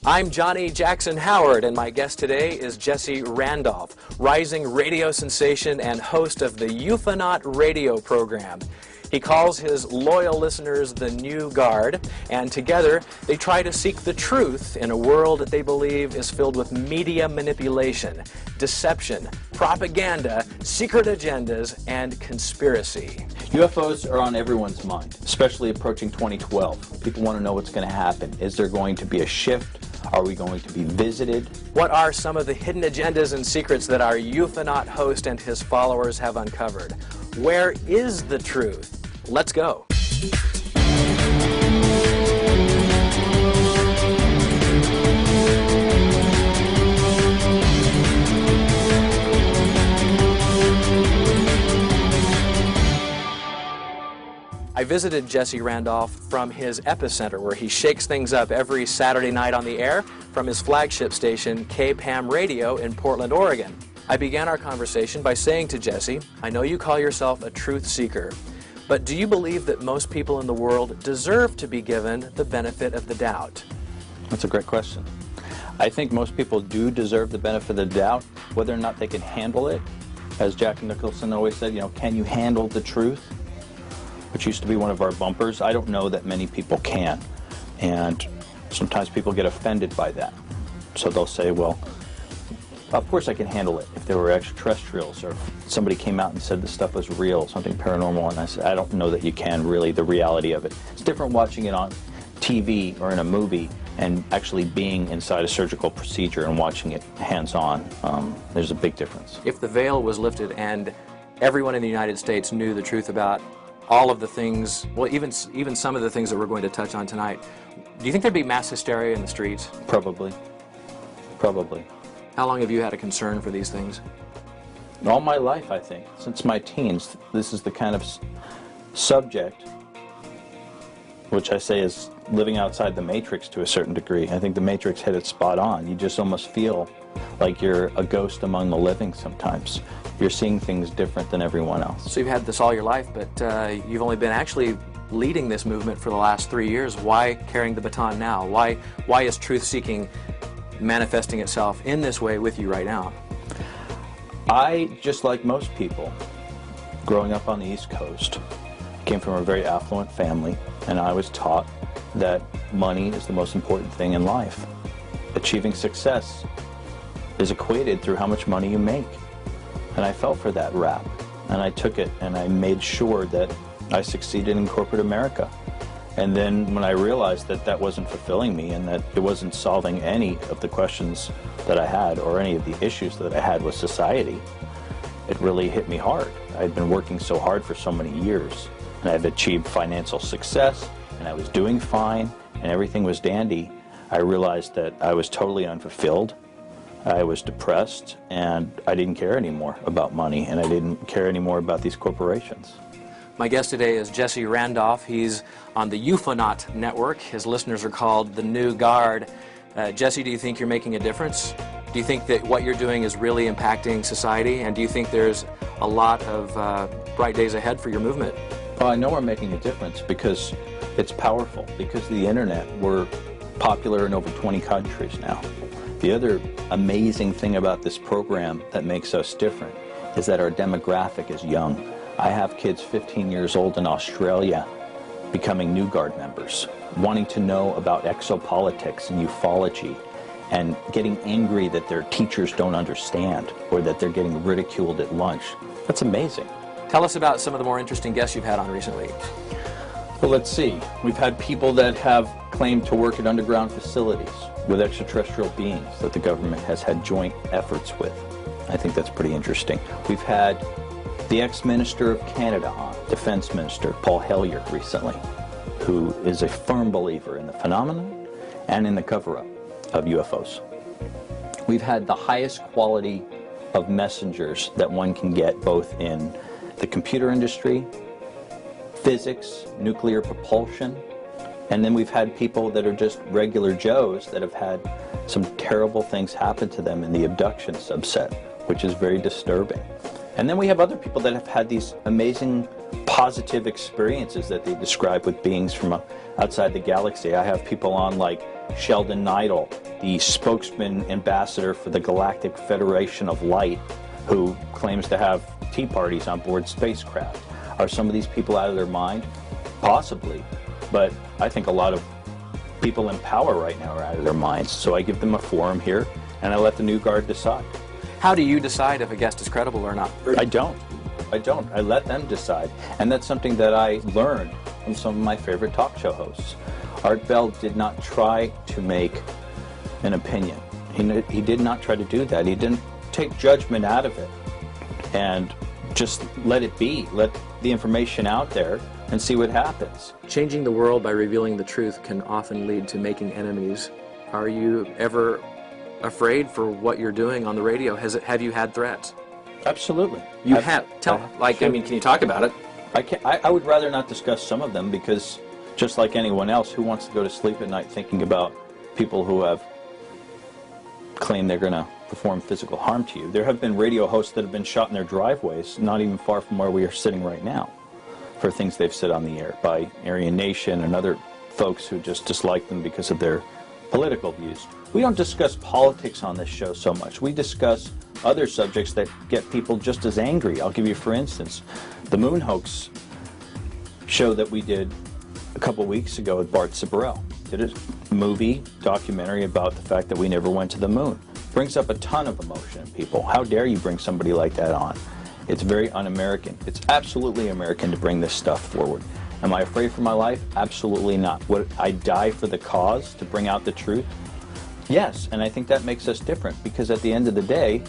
I'm Johnny Jackson Howard, and my guest today is Jesse Randolph, rising radio sensation and host of the Ufonaut radio program. He calls his loyal listeners the New Guard, and together they try to seek the truth in a world that they believe is filled with media manipulation, deception, propaganda, secret agendas, and conspiracy. UFOs are on everyone's mind, especially approaching 2012. People want to know what's going to happen. Is there going to be a shift? Are we going to be visited? What are some of the hidden agendas and secrets that our Ufonaut host and his followers have uncovered? Where is the truth? Let's go. I visited Jesse Randolph from his epicenter, where he shakes things up every Saturday night on the air from his flagship station, KPAM Radio in Portland, Oregon. I began our conversation by saying to Jesse, I know you call yourself a truth seeker, but do you believe that most people in the world deserve to be given the benefit of the doubt? That's a great question. I think most people do deserve the benefit of the doubt, whether or not they can handle it. As Jack Nicholson always said, can you handle the truth? Which used to be one of our bumpers. I don't know that many people can. And sometimes people get offended by that. So they'll say, well, of course I can handle it if there were extraterrestrials or if somebody came out and said this stuff was real, something paranormal. And I said, I don't know that you can really, the reality of it. It's different watching it on TV or in a movie and actually being inside a surgical procedure and watching it hands-on. There's a big difference. If the veil was lifted and everyone in the United States knew the truth about all of the things, well, even some of the things that we're going to touch on tonight, do you think there'd be mass hysteria in the streets? Probably. Probably. How long have you had a concern for these things? All my life, I think. Since my teens, this is the kind of subject which I say is living outside the Matrix to a certain degree. I think the Matrix hit it spot on. You just almost feel like you're a ghost among the living sometimes. You're seeing things different than everyone else. So you've had this all your life, but you've only been actually leading this movement for the last 3 years. Why carrying the baton now? Why is truth-seeking manifesting itself in this way with you right now? I, just like most people, growing up on the East Coast, came from a very affluent family, and I was taught that money is the most important thing in life. Achieving success is equated through how much money you make. And I fell for that rap, and I took it, and I made sure that I succeeded in corporate America. And then when I realized that that wasn't fulfilling me and that it wasn't solving any of the questions that I had or any of the issues that I had with society, it really hit me hard. I'd been working so hard for so many years, and I'd achieved financial success, and I was doing fine, and everything was dandy. I realized that I was totally unfulfilled. I was depressed, and I didn't care anymore about money, and I didn't care anymore about these corporations. My guest today is Jesse Randolph. He's on the Ufonaut network. His listeners are called the New Guard. Jesse, do you think you're making a difference? Do you think that what you're doing is really impacting society? And do you think there's a lot of bright days ahead for your movement? Well, I know we're making a difference because it's powerful. Because of the internet, we're popular in over 20 countries now. The other amazing thing about this program that makes us different is that our demographic is young. I have kids 15 years old in Australia becoming New Guard members, wanting to know about exopolitics and ufology, and getting angry that their teachers don't understand or that they're getting ridiculed at lunch. That's amazing. Tell us about some of the more interesting guests you've had on recently. Well, let's see. We've had people that have claimed to work at underground facilities with extraterrestrial beings that the government has had joint efforts with. I think that's pretty interesting. We've had the ex-minister of Canada on, Defense Minister Paul Hellyer recently, who is a firm believer in the phenomenon and in the cover-up of UFOs. We've had the highest quality of messengers that one can get both in the computer industry, physics, nuclear propulsion, and then we've had people that are just regular Joes that have had some terrible things happen to them in the abduction subset, which is very disturbing. And then we have other people that have had these amazing positive experiences that they describe with beings from outside the galaxy. I have people on like Sheldon Neidl, the spokesman ambassador for the Galactic Federation of Light, who claims to have tea parties on board spacecraft. Are some of these people out of their mind? Possibly. But I think a lot of people in power right now are out of their minds. So I give them a forum here, and I let the new guard decide. How do you decide if a guest is credible or not? I don't. I let them decide. And that's something that I learned from some of my favorite talk show hosts. Art Bell did not try to make an opinion. He did not try to do that. He didn't take judgment out of it and just let it be. Let the information out there and see what happens. Changing the world by revealing the truth can often lead to making enemies. Are you ever afraid for what you're doing on the radio? Have you had threats? Absolutely. You have. Can you talk about it? I would rather not discuss some of them, because just like anyone else, who wants to go to sleep at night thinking about people who have claimed they're going to perform physical harm to you? There have been radio hosts that have been shot in their driveways, not even far from where we are sitting right now, for things they've said on the air by Aryan Nation and other folks who just dislike them because of their political views. We don't discuss politics on this show so much. We discuss other subjects that get people just as angry. I'll give you, for instance, the moon hoax show that we did a couple weeks ago with Bart Sibrel. Did a movie documentary about the fact that we never went to the moon. Brings up a ton of emotion in people. How dare you bring somebody like that on? It's very un-American. It's absolutely American to bring this stuff forward. Am I afraid for my life? Absolutely not. Would I die for the cause to bring out the truth? Yes, and I think that makes us different, because at the end of the day,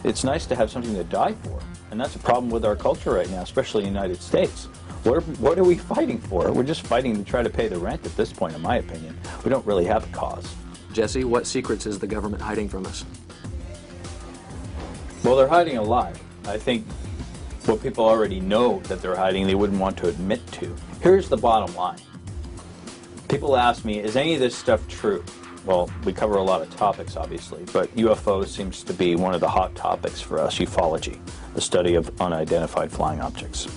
it's nice to have something to die for. And that's a problem with our culture right now, especially in the United States. What are we fighting for? We're just fighting to try to pay the rent at this point, in my opinion. We don't really have a cause. Jesse, what secrets is the government hiding from us? Well, they're hiding a lot. I think what people already know that they're hiding, they wouldn't want to admit to. Here's the bottom line. People ask me, is any of this stuff true? Well, we cover a lot of topics, obviously, but UFOs seems to be one of the hot topics for us, ufology, the study of unidentified flying objects.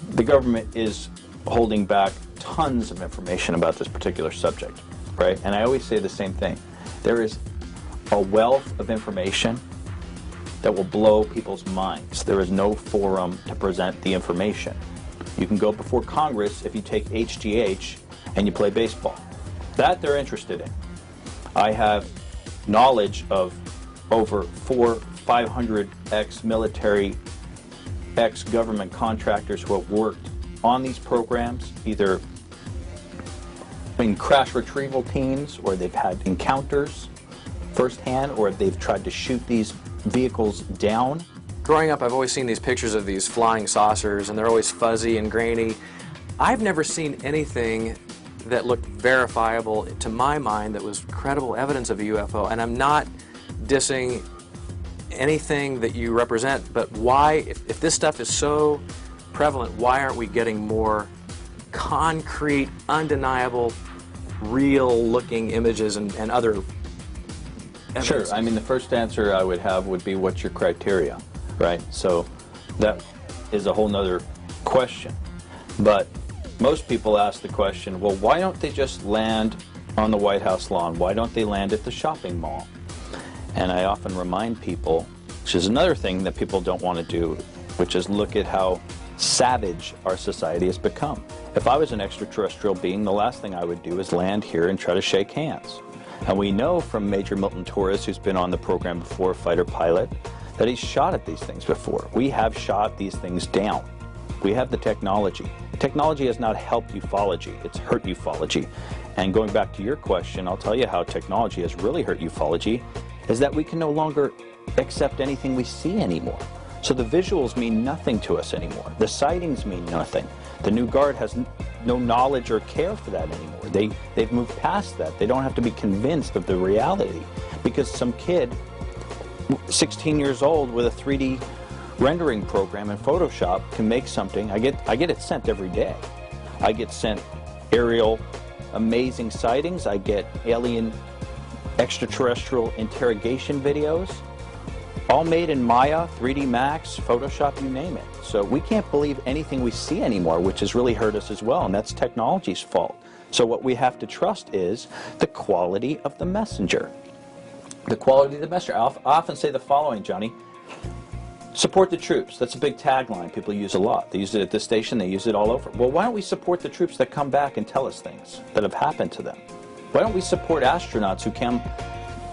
The government is holding back tons of information about this particular subject, right? And I always say the same thing. There is a wealth of information that will blow people's minds. There is no forum to present the information. You can go before Congress if you take HGH and you play baseball. That they're interested in. I have knowledge of over 500 ex-military, ex-government contractors who have worked on these programs, either in crash retrieval teams, or they've had encounters firsthand, or they've tried to shoot these vehicles down. Growing up, I've always seen these pictures of these flying saucers, and they're always fuzzy and grainy. I've never seen anything that looked verifiable to my mind that was credible evidence of a UFO. And I'm not dissing anything that you represent, but why, if this stuff is so prevalent, why aren't we getting more concrete, undeniable, real-looking images and other evidence? Sure. I mean, the first answer I would have would be, what's your criteria, right? So that is a whole nother question. But most people ask the question, well, why don't they just land on the White House lawn? Why don't they land at the shopping mall? And I often remind people, which is another thing that people don't want to do, which is look at how savage our society has become. If I was an extraterrestrial being, the last thing I would do is land here and try to shake hands. And we know from Major Milton Torres, who's been on the program before, fighter pilot, that he's shot at these things before. We have shot these things down. We have the technology. Technology has not helped ufology, it's hurt ufology. And going back to your question, I'll tell you how technology has really hurt ufology, is that we can no longer accept anything we see anymore. So the visuals mean nothing to us anymore. The sightings mean nothing. The new guard has no knowledge or care for that anymore. They've moved past that. They don't have to be convinced of the reality, because some kid, 16 years old, with a 3D rendering program in Photoshop can make something. I get it sent every day. I get sent aerial amazing sightings. I get alien extraterrestrial interrogation videos, all made in Maya, 3D Max, Photoshop, you name it. So we can't believe anything we see anymore, which has really hurt us as well, and that's technology's fault. So what we have to trust is the quality of the messenger. The quality of the messenger. I often say the following, Johnny. Support the troops. That's a big tagline people use a lot. They use it at this station, they use it all over. Well, why don't we support the troops that come back and tell us things that have happened to them? Why don't we support astronauts who come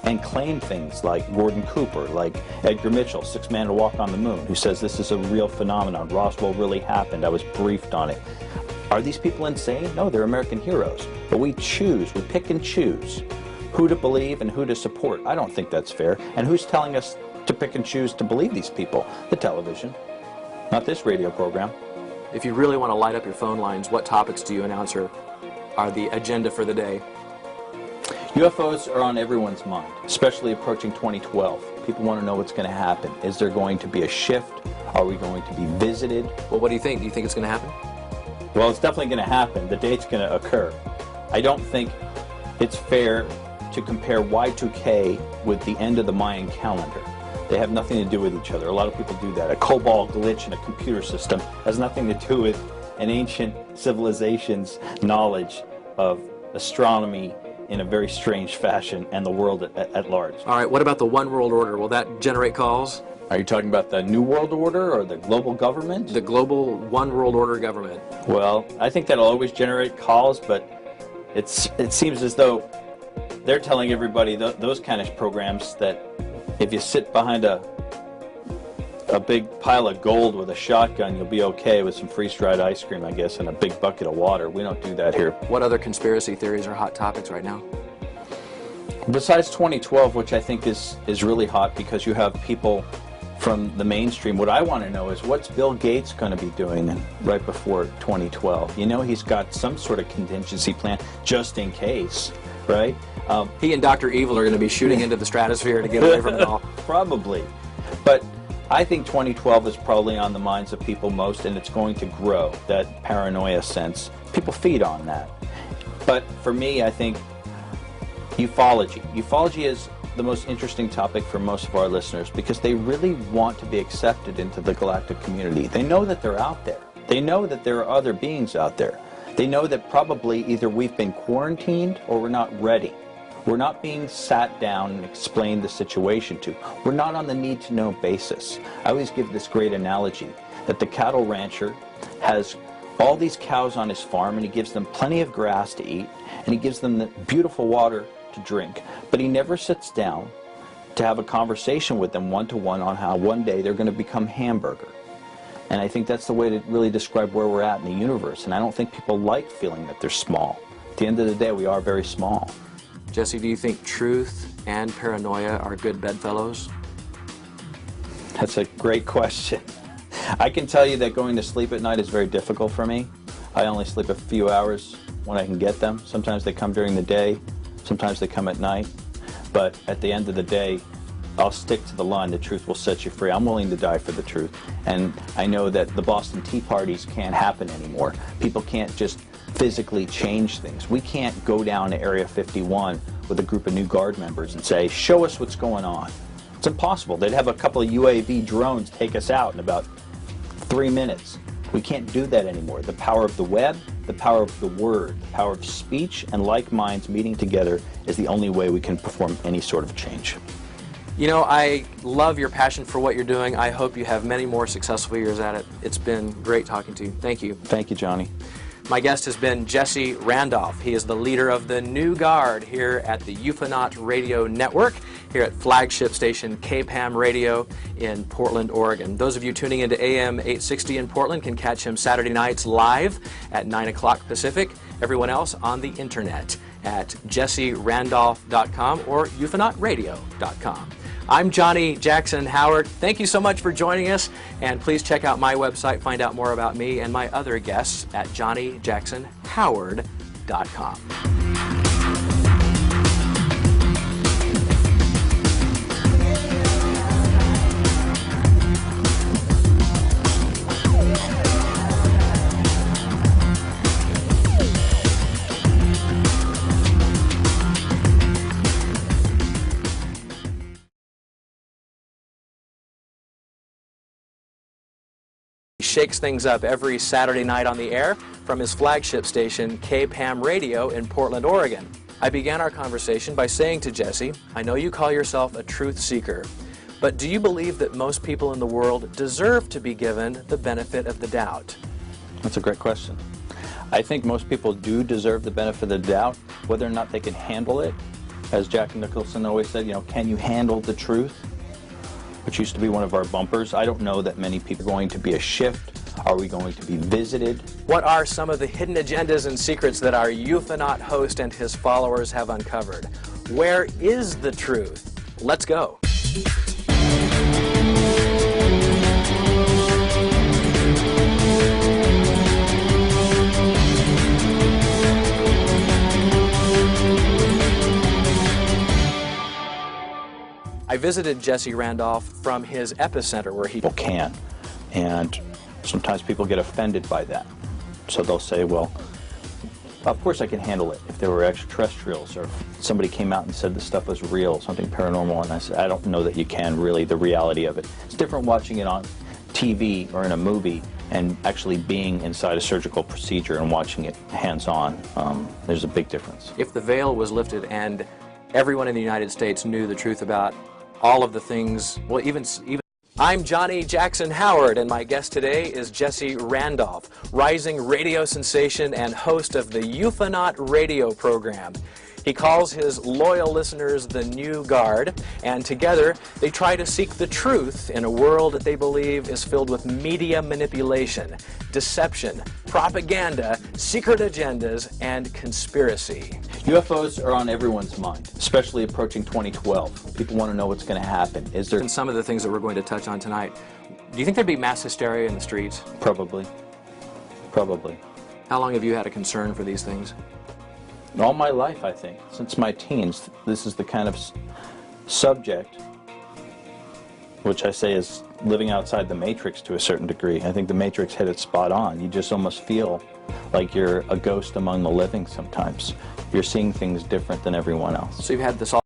and claim things like Gordon Cooper, like Edgar Mitchell, sixth man to walk on the moon, who says this is a real phenomenon. Roswell really happened. I was briefed on it. Are these people insane? No, they're American heroes. But we pick and choose who to believe and who to support. I don't think that's fair. And who's telling us to pick and choose to believe these people? The television, not this radio program. If you really want to light up your phone lines, what topics do you announce are the agenda for the day? UFOs are on everyone's mind, especially approaching 2012. People want to know what's going to happen. Is there going to be a shift? Are we going to be visited? Well, what do you think? Do you think it's going to happen? Well, it's definitely going to happen. The date's going to occur. I don't think it's fair to compare Y2K with the end of the Mayan calendar. They have nothing to do with each other. A lot of people do that. A COBOL glitch in a computer system has nothing to do with an ancient civilization's knowledge of astronomy in a very strange fashion and the world at large. All right, what about the One World Order? Will that generate calls? Are you talking about the New World Order or the global government? The global One World Order government. Well, I think that'll always generate calls, but it seems as though they're telling everybody those kind of programs that if you sit behind a big pile of gold with a shotgun, you'll be okay with some freeze-dried ice cream, I guess, and a big bucket of water. We don't do that here. What other conspiracy theories are hot topics right now? Besides 2012, which I think is really hot because you have people from the mainstream, what I want to know is what's Bill Gates going to be doing right before 2012? You know, he's got some sort of contingency plan just in case, right? He and Dr. Evil are going to be shooting into the stratosphere to get away from it all. Probably. But I think 2012 is probably on the minds of people most, and it's going to grow, that paranoia sense. People feed on that. But for me, I think ufology. Ufology is the most interesting topic for most of our listeners because they really want to be accepted into the galactic community. They know that they're out there. They know that there are other beings out there. They know that probably either we've been quarantined or we're not ready. We're not being sat down and explained the situation to. We're not on the need-to-know basis. I always give this great analogy that the cattle rancher has all these cows on his farm and he gives them plenty of grass to eat and he gives them the beautiful water to drink, but he never sits down to have a conversation with them one-to-one on how one day they're going to become hamburger. And I think that's the way to really describe where we're at in the universe, and I don't think people like feeling that they're small. At the end of the day, we are very small. Jesse, do you think truth and paranoia are good bedfellows? That's a great question. I can tell you that going to sleep at night is very difficult for me. I only sleep a few hours when I can get them. Sometimes they come during the day, sometimes they come at night. But at the end of the day, I'll stick to the line, the truth will set you free. I'm willing to die for the truth. And I know that the Boston Tea Parties can't happen anymore. People can't just physically change things. We can't go down to Area 51 with a group of new Guard members and say, show us what's going on. It's impossible. They'd have a couple of UAV drones take us out in about 3 minutes. We can't do that anymore. The power of the web, the power of the word, the power of speech and like minds meeting together is the only way we can perform any sort of change. You know, I love your passion for what you're doing. I hope you have many more successful years at it. It's been great talking to you. Thank you. Thank you, Johnny. My guest has been Jesse Randolph. He is the leader of the New Guard here at the Ufonaut Radio Network, here at flagship station KPAM Radio in Portland, Oregon. Those of you tuning into AM 860 in Portland can catch him Saturday nights live at 9 o'clock Pacific. Everyone else on the internet at jesserandolph.com or ufonautradio.com. I'm Johnny Jackson Howard. Thank you so much for joining us, and please check out my website, find out more about me and my other guests at johnnyjacksonhoward.com. Shakes things up every Saturday night on the air from his flagship station, KPAM Radio in Portland, Oregon. I began our conversation by saying to Jesse, I know you call yourself a truth seeker, but do you believe that most people in the world deserve to be given the benefit of the doubt? That's a great question. I think most people do deserve the benefit of the doubt, whether or not they can handle it. As Jack Nicholson always said, can you handle the truth? Which used to be one of our bumpers. I don't know that many people are going to be a shift. Are we going to be visited? What are some of the hidden agendas and secrets that our Ufonaut host and his followers have uncovered? Where is the truth? Let's go. I visited Jesse Randolph from his epicenter where he can, and sometimes people get offended by that. So they'll say, well, of course I can handle it if there were extraterrestrials or if somebody came out and said this stuff was real, something paranormal, and I said, I don't know that you can really, the reality of it. It's different watching it on TV or in a movie and actually being inside a surgical procedure and watching it hands-on. There's a big difference. If the veil was lifted and everyone in the United States knew the truth about all of the things, well, even I'm Johnny Jackson Howard, and my guest today is Jesse Randolph, rising radio sensation and host of the Ufonaut radio program. He calls his loyal listeners the New Guard, and together they try to seek the truth in a world that they believe is filled with media manipulation, deception, propaganda, secret agendas, and conspiracy. UFOs are on everyone's mind, especially approaching 2012. People want to know what's going to happen. Is there... And some of the things that we're going to touch on tonight, do you think there'd be mass hysteria in the streets? Probably. Probably. How long have you had a concern for these things? All my life, I think. Since my teens, this is the kind of subject which I say is living outside the Matrix to a certain degree. I think the Matrix hit it spot on. You just almost feel like you're a ghost among the living sometimes. You're seeing things different than everyone else. So you've had this all